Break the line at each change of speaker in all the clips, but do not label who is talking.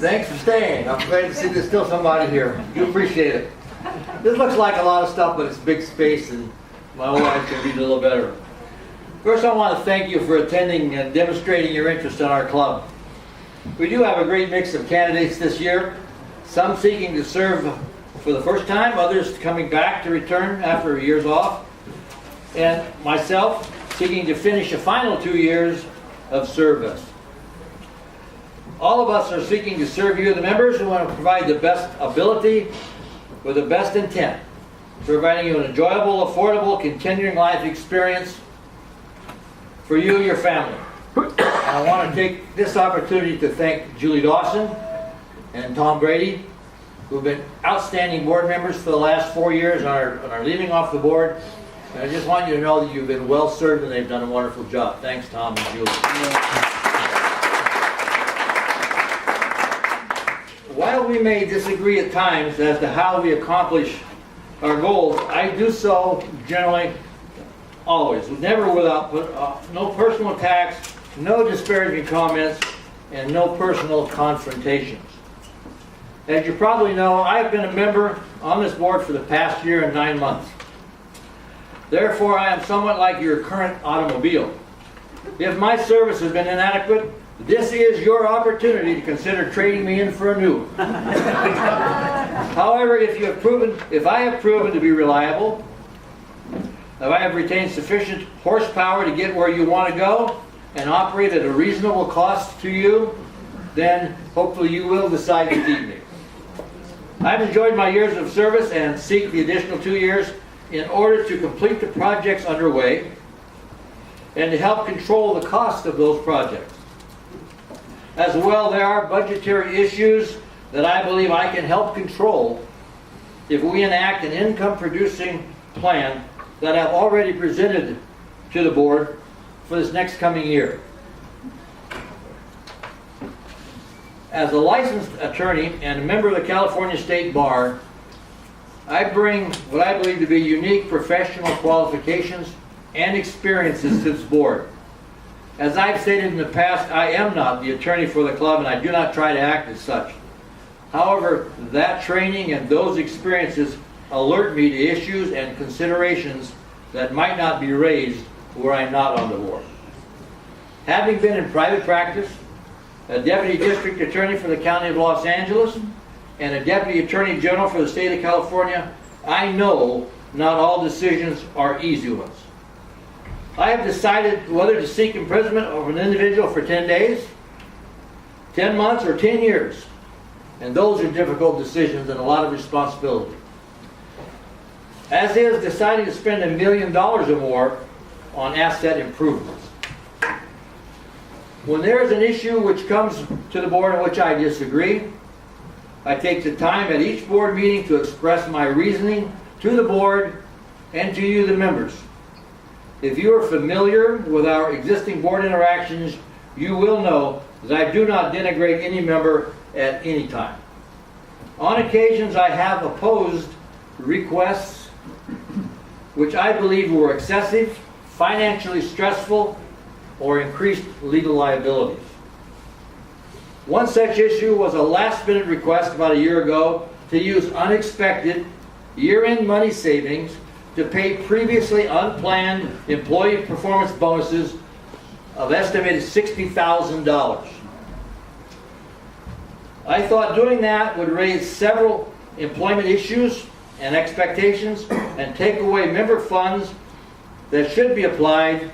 Thanks for staying. I'm glad to see there's still somebody here. Do appreciate it. This looks like a lot of stuff, but it's big space, and my old eyes can read a little better. First, I want to thank you for attending and demonstrating your interest in our club. We do have a great mix of candidates this year, some seeking to serve for the first time, others coming back to return after years off, and myself seeking to finish the final 2 years of service. All of us are seeking to serve you, the members, who want to provide the best ability with the best intent, providing you an enjoyable, affordable, continuing life experience for you and your family. And I want to take this opportunity to thank Julie Dawson and Tom Brady, who've been outstanding board members for the last 4 years and are leaving off the board. And I just want you to know that you've been well served and they've done a wonderful job. Thanks, Tom and Julie. While we may disagree at times as to how we accomplish our goals, I do so generally, always, never without no personal attacks, no disparaging comments, and no personal confrontations. As you probably know, I have been a member on this board for the past year and 9 months. Therefore, I am somewhat like your current automobile. If my service has been inadequate, this is your opportunity to consider trading me in for a new. However, if I have proven to be reliable, if I have retained sufficient horsepower to get where you want to go and operate at a reasonable cost to you, then hopefully you will decide to keep me. I've enjoyed my years of service and seek the additional 2 years in order to complete the projects underway and to help control the cost of those projects. As well, there are budgetary issues that I believe I can help control if we enact an income-producing plan that I've already presented to the board for this next coming year. As a licensed attorney and a member of the California State Bar, I bring what I believe to be unique professional qualifications and experiences to this board. As I've stated in the past, I am not the attorney for the club and I do not try to act as such. However, that training and those experiences alert me to issues and considerations that might not be raised were I not on the board. Having been in private practice, a deputy district attorney for the county of Los Angeles, and a deputy attorney general for the state of California, I know not all decisions are easy ones. I have decided whether to seek imprisonment of an individual for 10 days, 10 months, or 10 years. And those are difficult decisions and a lot of responsibility. As is deciding to spend $1 million or more on asset improvements. When there is an issue which comes to the board in which I disagree, I take the time at each board meeting to express my reasoning to the board and to you, the members. If you are familiar with our existing board interactions, you will know that I do not denigrate any member at any time. On occasions, I have opposed requests which I believe were excessive, financially stressful, or increased legal liabilities. One such issue was a last-minute request about a year ago to use unexpected year-end money savings to pay previously unplanned employee performance bonuses of estimated $60,000. I thought doing that would raise several employment issues and expectations and take away member funds that should be applied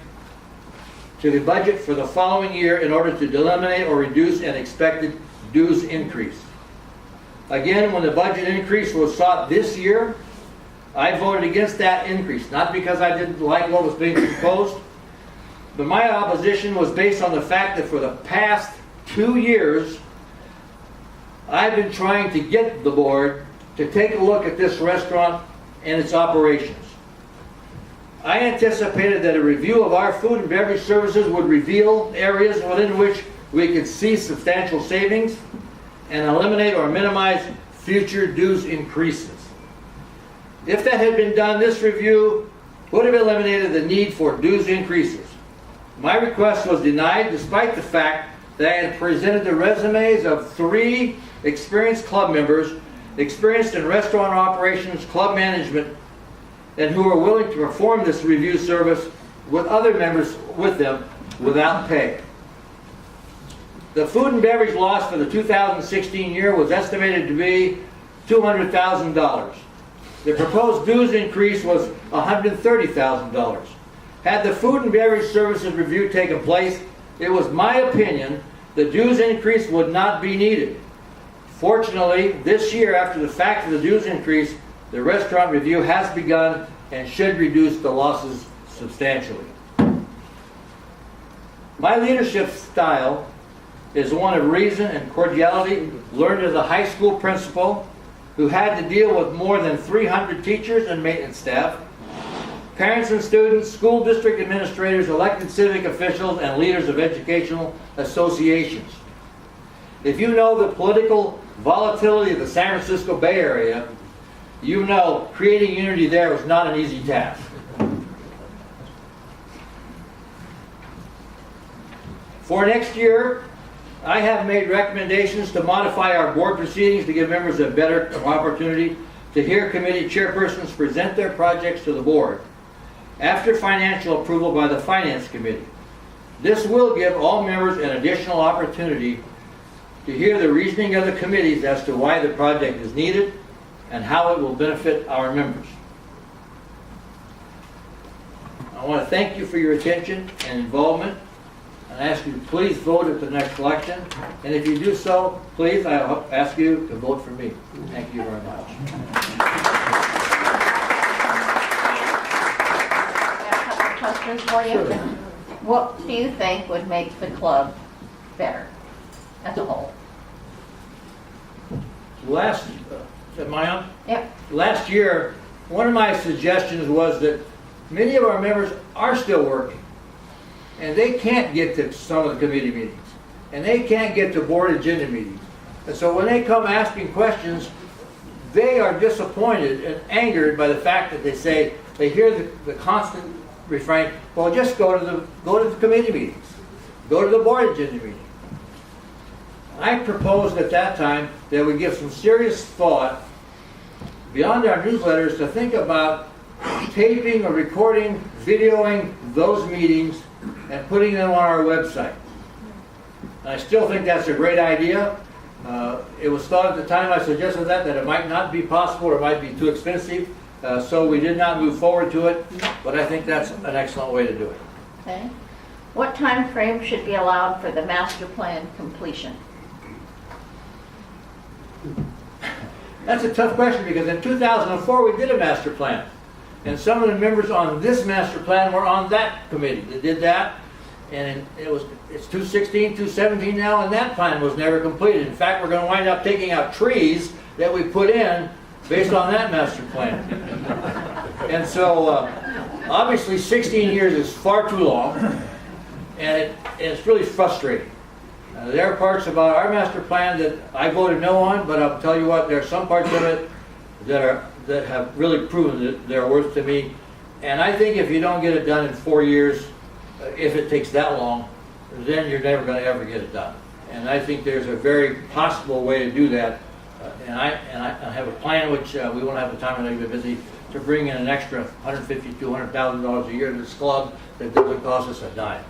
to the budget for the following year in order to eliminate or reduce an expected dues increase. Again, when the budget increase was sought this year, I voted against that increase, not because I didn't like what was being proposed, but my opposition was based on the fact that for the past 2 years, I've been trying to get the board to take a look at this restaurant and its operations. I anticipated that a review of our food and beverage services would reveal areas within which we could see substantial savings and eliminate or minimize future dues increases. If that had been done, this review would have eliminated the need for dues increases. My request was denied despite the fact that I had presented the resumes of 3 experienced club members, experienced in restaurant operations, club management, and who are willing to perform this review service with other members with them without pay. The food and beverage loss for the 2016 year was estimated to be $200,000. The proposed dues increase was $130,000. Had the food and beverage services review taken place, it was my opinion the dues increase would not be needed. Fortunately, this year, after the fact of the dues increase, the restaurant review has begun and should reduce the losses substantially. My leadership style is one of reason and cordiality, learned as a high school principal who had to deal with more than 300 teachers and maintenance staff, parents and students, school district administrators, elected civic officials, and leaders of educational associations. If you know the political volatility of the San Francisco Bay Area, you know creating unity there was not an easy task. For next year, I have made recommendations to modify our board proceedings to give members a better opportunity to hear committee chairpersons present their projects to the board after financial approval by the Finance Committee. This will give all members an additional opportunity to hear the reasoning of the committees as to why the project is needed and how it will benefit our members. I want to thank you for your attention and involvement. I ask you to please vote at the next election, and if you do so, please, I ask you to vote for me. Thank you very much.
I have a couple questions for you.
Sure.
What do you think would make the club better as a whole?
Am I on?
Yep.
Last year, one of my suggestions was that many of our members are still working, and they can't get to some of the committee meetings, and they can't get to board agenda meetings. And so when they come asking questions, they are disappointed and angered by the fact that they hear the constant refrain, well, just go to the committee meetings, go to the board agenda meeting. I proposed at that time that we give some serious thought beyond our newsletters to think about taping or recording, videoing those meetings and putting them on our website. I still think that's a great idea. It was thought at the time I suggested that it might not be possible or might be too expensive, so we did not move forward to it, but I think that's an excellent way to do it.
Okay. What time frame should be allowed for the master plan completion?
That's a tough question because in 2004 we did a master plan. And some of the members on this master plan were on that committee that did that. And it's 2016, 2017 now, and that plan was never completed. In fact, we're going to wind up taking out trees that we put in based on that master plan. And so, obviously 16 years is far too long, and it's really frustrating. There are parts about our master plan that I voted no on, but I'll tell you what, there are some parts of it that have really proven that they're worth to me. And I think if you don't get it done in 4 years, if it takes that long, then you're never going to ever get it done. And I think there's a very possible way to do that. And I have a plan, which we won't have the time, I'm going to be busy, to bring in an extra $150,000 to $200,000 a year to this club that doesn't cost us a dime.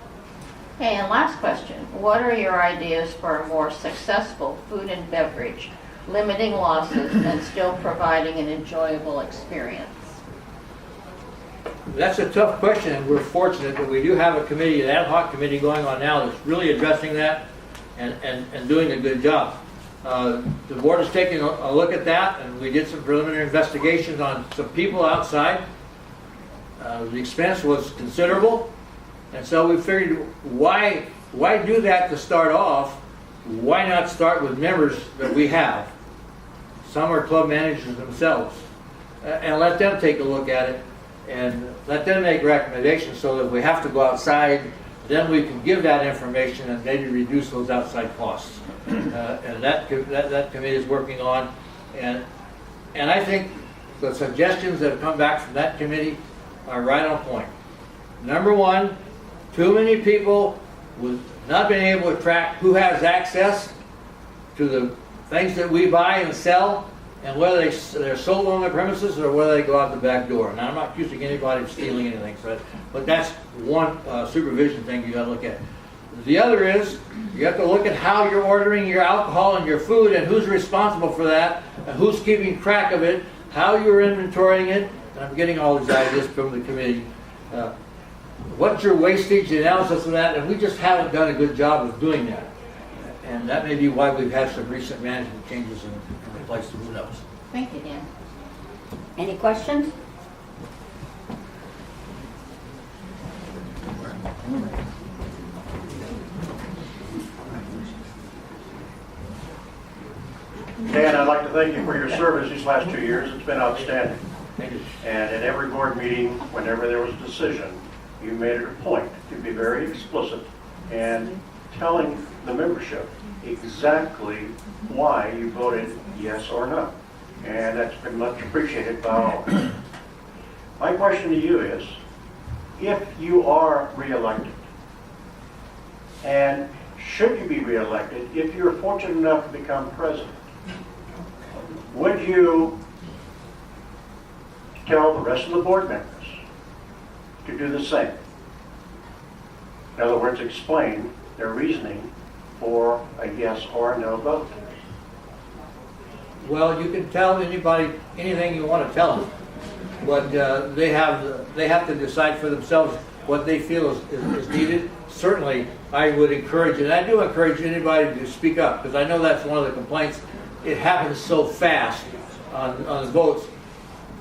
Okay, and last question. What are your ideas for a more successful food and beverage, limiting losses and still providing an enjoyable experience?
That's a tough question, and we're fortunate that we do have a committee, an ad hoc committee going on now that's really addressing that and doing a good job. The board is taking a look at that, and we did some preliminary investigations on some people outside. The expense was considerable, and so we figured, why do that to start off? Why not start with members that we have? Some are club managers themselves, and let them take a look at it and let them make recommendations, so that if we have to go outside, then we can give that information and maybe reduce those outside costs. And that committee is working on, and I think the suggestions that have come back from that committee are right on point. Number one, too many people with not being able to track who has access to the things that we buy and sell, and whether they're sold on their premises or whether they go out the back door. Now, I'm not accusing anybody of stealing anything, but that's one supervision thing you got to look at. The other is you have to look at how you're ordering your alcohol and your food, and who's responsible for that, and who's keeping track of it, how you're inventorying it. And I'm getting all these ideas from the committee. What's your wastage, the analysis of that, and we just haven't done a good job of doing that. And that may be why we've had some recent management changes in the place. Who knows?
Thank you, Dan.
Any questions?
Dan, I'd like to thank you for your service these last 2 years. It's been outstanding.
Thank you.
And at every board meeting, whenever there was a decision, you made it a point to be very explicit and telling the membership exactly why you voted yes or no. And that's been much appreciated by all. My question to you is, if you are reelected, and should you be reelected, if you're fortunate enough to become president, would you tell the rest of the board members to do the same? In other words, explain their reasoning for a yes or a no vote.
Well, you can tell anybody anything you want to tell them, but they have to decide for themselves what they feel is needed. Certainly, I would encourage, and I do encourage anybody to speak up, because I know that's one of the complaints. It happens so fast on the votes,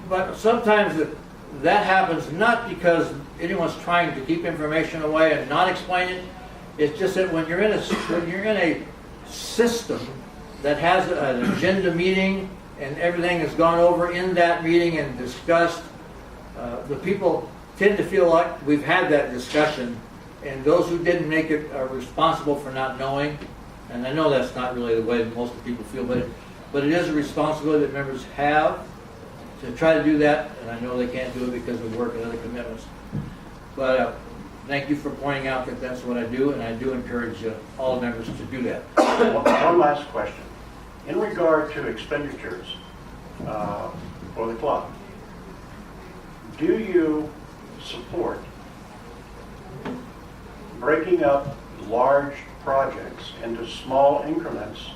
but sometimes that happens not because anyone's trying to keep information away and not explain it. It's just that when you're in a system that has an agenda meeting and everything is gone over in that meeting and discussed, the people tend to feel like we've had that discussion, and those who didn't make it are responsible for not knowing. And I know that's not really the way that most of the people feel, but it is a responsibility that members have to try to do that, and I know they can't do it because of work and other commitments. But thank you for pointing out that that's what I do, and I do encourage all the members to do that.
One last question. In regard to expenditures for the club, do you support breaking up large projects into small increments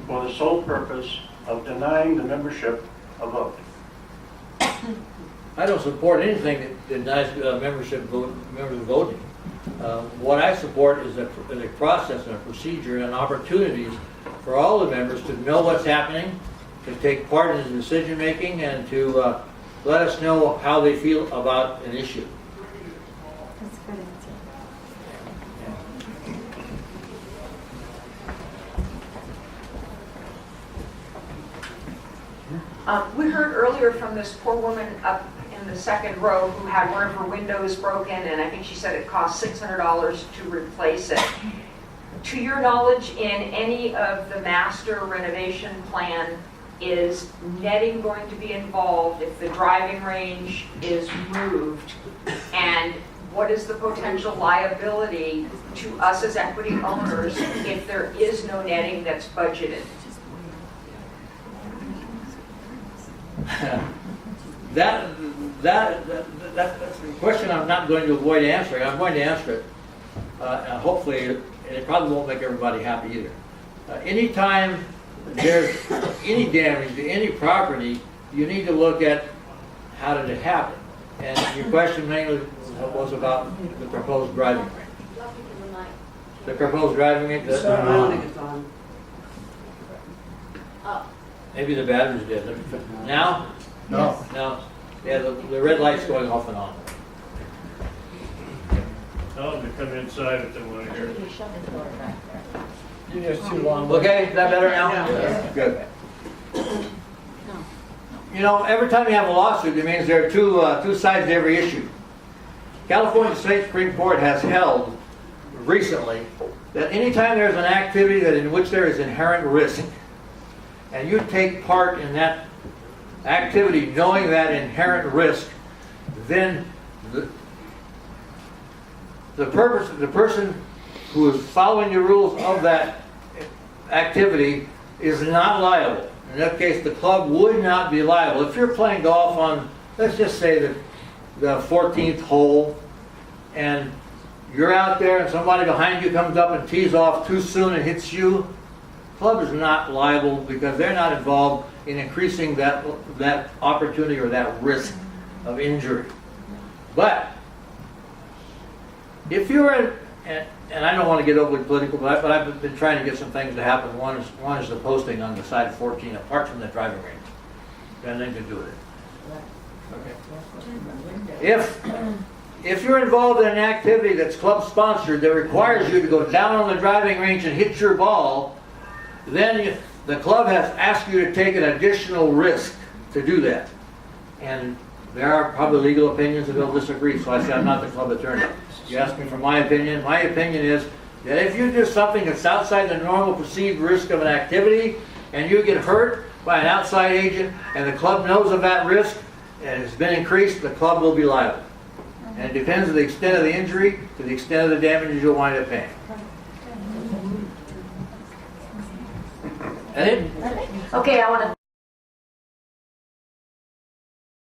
for the sole purpose of denying the membership a vote?
I don't support anything that denies members voting. What I support is a process and a procedure and opportunities for all the members to know what's happening, to take part in the decision making, and to let us know how they feel about an issue.
That's a good answer.
We heard earlier from this poor woman up in the second row who had one of her windows broken, and I think she said it cost $600 to replace it. To your knowledge, in any of the master renovation plan, is netting going to be involved if the driving range is moved? And what is the potential liability to us as equity owners if there is no netting that's budgeted?
That's a question I'm not going to avoid answering. I'm going to answer it. And hopefully, and it probably won't make everybody happy either. Anytime there's any damage to any property, you need to look at how did it happen. And your question mainly was about the proposed driving range. The proposed driving range? Maybe the batteries did. Now?
No.
No. Yeah, the red light's going off and on.
Tell them to come inside if they want to hear it.
You shut the door back there.
You're just too long.
Okay, is that better now?
Yeah.
Good. You know, every time you have a lawsuit, it means there are two sides to every issue. California State Supreme Court has held recently that anytime there's an activity in which there is inherent risk, and you take part in that activity knowing that inherent risk, then the person who is following the rules of that activity is not liable. In that case, the club would not be liable. If you're playing golf on, let's just say the 14th hole, and you're out there and somebody behind you comes up and tees off too soon and hits you, the club is not liable because they're not involved in increasing that opportunity or that risk of injury. But if you're in, and I don't want to get overly political, but I've been trying to get some things to happen. One is the posting on the side of 14, apart from the driving range. Got nothing to do with it. Okay. If you're involved in an activity that's club sponsored that requires you to go down on the driving range and hit your ball, then the club has asked you to take an additional risk to do that. And there are probably legal opinions that will disagree, so I say I'm not the club attorney. You ask me for my opinion. My opinion is that if you do something that's outside the normal perceived risk of an activity and you get hurt by an outside agent and the club knows of that risk and it's been increased, the club will be liable. And it depends on the extent of the injury to the extent of the damages you'll wind up paying. That it?
Okay, I want to